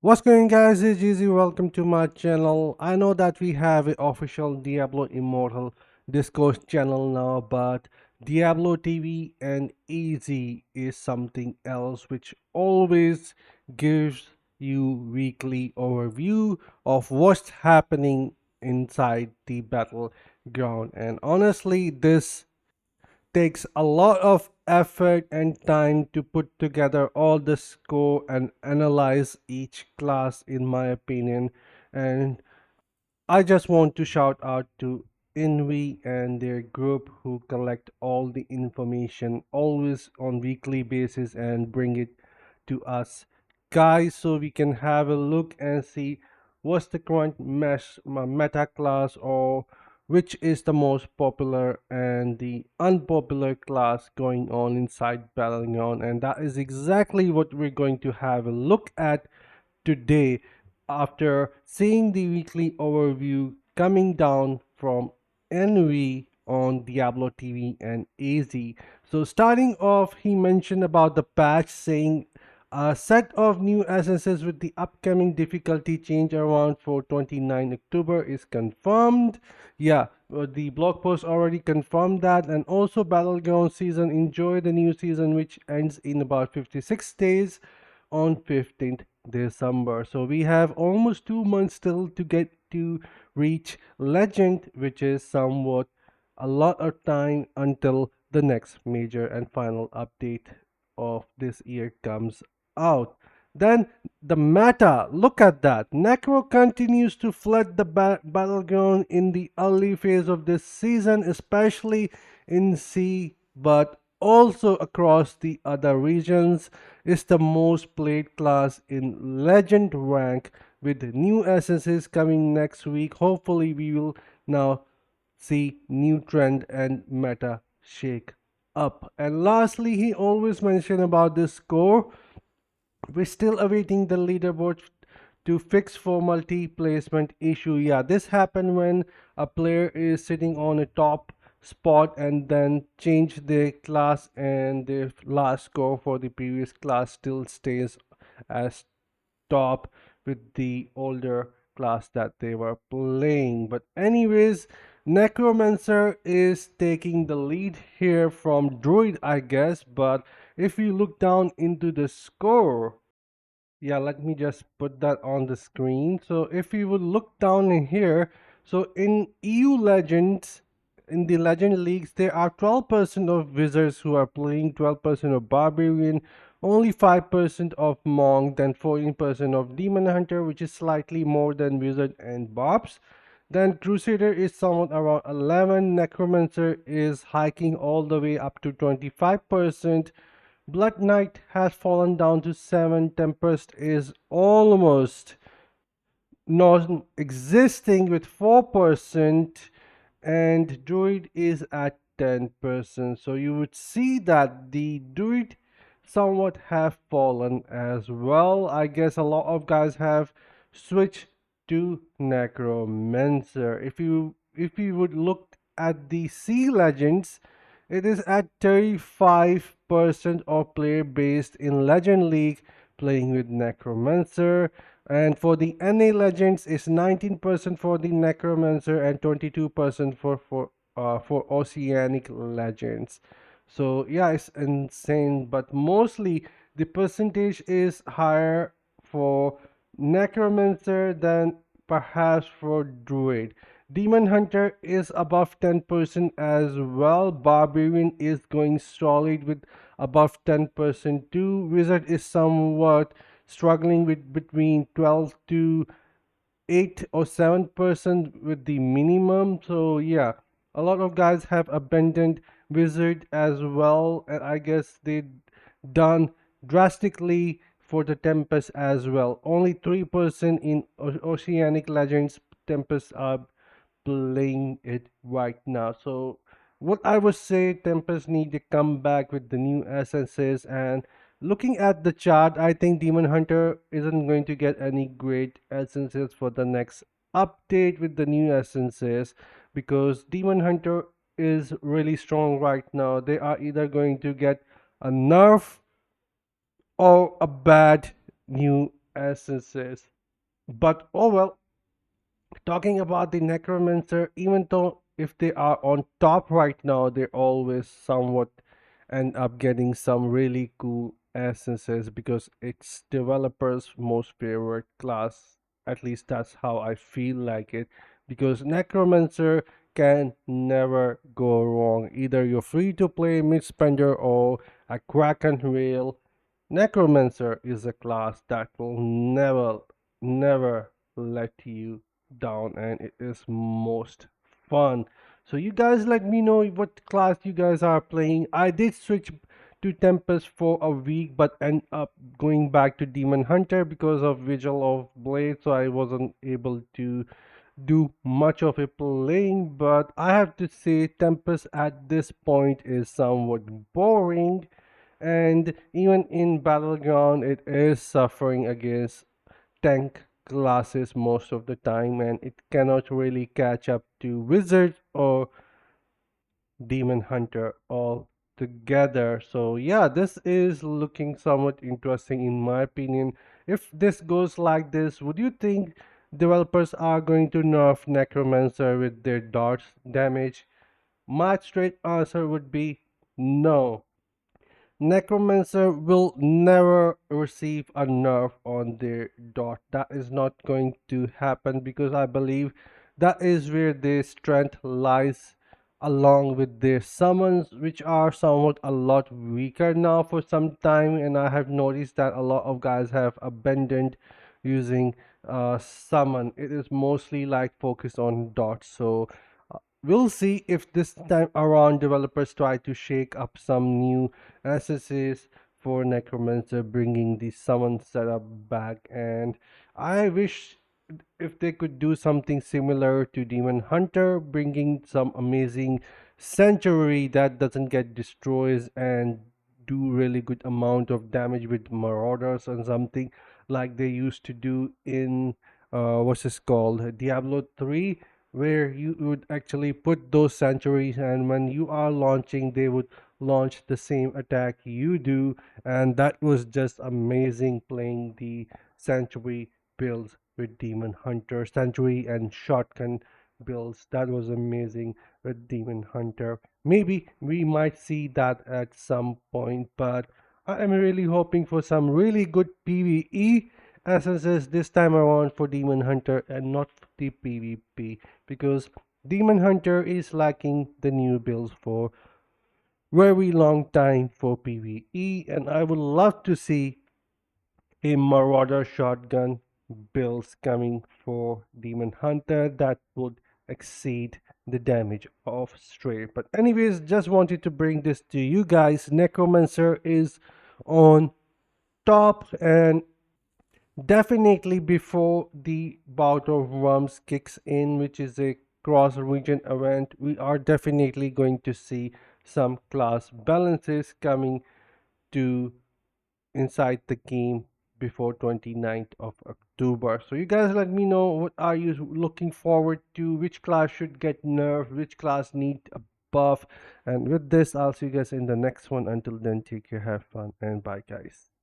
What's going guys, it's Easy. Welcome to my channel. I know that we have an official Diablo Immortal Discord channel now, but Diablo TV and Easy is something else which always gives you weekly overview of what's happening inside the battleground. And honestly, this takes a lot of effort and time to put together all the score and analyze each class, in my opinion. And I just want to shout out to Invi and their group who collect all the information always on weekly basis and bring it to us guys so we can have a look and see what's the current meta class, or which is the most popular and the unpopular class going on inside Battleground. And that is exactly what we're going to have a look at today after seeing the weekly overview coming down from Envy on Diablo TV and AZ. So starting off, he mentioned about the patch saying a set of new essences with the upcoming difficulty change around for 29 October is confirmed. Yeah, the blog post already confirmed that. And also Battleground season, enjoy the new season which ends in about 56 days on 15th December. So we have almost 2 months still to get to reach Legend, which is somewhat a lot of time until the next major and final update of this year comes out. Then the meta, look at that. Necro continues to flood the battleground in the early phase of this season, especially in C, but also across the other regions. Is the most played class in Legend rank, with new essences coming next week. Hopefully, we will now see new trend and meta shake up. And lastly, he always mentioned about this score. We're still awaiting the leaderboard to fix for multi-placement issue. Yeah, this happened when a player is sitting on a top spot and then change their class, and the last score for the previous class still stays as top with the older class that they were playing. But anyways, Necromancer is taking the lead here from Druid, I guess. But if you look down into the score, yeah, let me just put that on the screen. So if you would look down in here, so in EU Legends, in the Legend Leagues, there are 12% of Wizards who are playing, 12% of Barbarian, only 5% of Monk, then 14% of Demon Hunter, which is slightly more than Wizard and Barbs. Then Crusader is somewhat around 11, Necromancer is hiking all the way up to 25%. Blood Knight has fallen down to 7. Tempest is almost non-existing with 4%, and Druid is at 10%. So you would see that the Druid somewhat have fallen as well. I guess a lot of guys have switched to Necromancer. If you would look at the Sea Legends, it is at 35% of player based in Legend League playing with Necromancer. And for the NA Legends, it's 19% for the Necromancer and 22% for Oceanic Legends. So yeah, it's insane, but mostly the percentage is higher for Necromancer than perhaps for Druid. Demon Hunter is above 10% as well. Barbarian is going solid with above 10% too. Wizard is somewhat struggling with between 12 to 8 or 7% with the minimum. So yeah, a lot of guys have abandoned Wizard as well, and I guess they done drastically for the Tempest as well. Only 3% in Oceanic Legends Tempest are playing it right now. So what I would say, Tempest need to come back with the new essences. And looking at the chart, I think Demon Hunter isn't going to get any great essences for the next update with the new essences, because Demon Hunter is really strong right now. They are either going to get a nerf or a bad new essences. But oh well, talking about the Necromancer, even though if they are on top right now, they always somewhat end up getting some really cool essences because it's developers' most favorite class. At least that's how I feel like it. Because Necromancer can never go wrong. Either you're free to play mid spender or a Kraken whale. Necromancer is a class that will never let you down, and it is most fun. So you guys let me know what class you guys are playing. I did switch to Tempest for a week but end up going back to Demon Hunter because of Vigil of Blade, so I wasn't able to do much of a playing. But I have to say Tempest at this point is somewhat boring, and even in Battleground it is suffering against tank classes most of the time, and it cannot really catch up to Wizard or Demon Hunter all together. So yeah, this is looking somewhat interesting in my opinion. If this goes like this, would you think developers are going to nerf Necromancer with their darts damage? My straight answer would be no. Necromancer will never receive a nerf on their dot. That is not going to happen because I believe that is where their strength lies, along with their summons, which are somewhat a lot weaker now for some time. And I have noticed that a lot of guys have abandoned using summon. It is mostly like focused on dots. So we'll see if this time around developers try to shake up some new SSAs for Necromancer, bringing the summon setup back. And I wish if they could do something similar to Demon Hunter, bringing some amazing sanctuary that doesn't get destroyed and do really good amount of damage with marauders and something like they used to do in what's this called, Diablo 3, where you would actually put those sanctuaries, and when you are launching they would launch the same attack you do. And that was just amazing playing the sanctuary builds with Demon Hunter, sanctuary and shotgun builds. That was amazing with Demon Hunter. Maybe we might see that at some point, but I am really hoping for some really good PvE essences this time around for Demon Hunter and not the PvP, because Demon Hunter is lacking the new builds for very long time for PvE, and I would love to see a Marauder shotgun builds coming for Demon Hunter that would exceed the damage of Stray. But anyways, just wanted to bring this to you guys. Necromancer is on top, and definitely before the bout of Worms kicks in, which is a cross region event, we are definitely going to see some class balances coming to inside the game before 29th of October. So you guys let me know, what are you looking forward to, which class should get nerfed, which class need a buff. And with this, I'll see you guys in the next one. Until then, take care, have fun, and bye guys.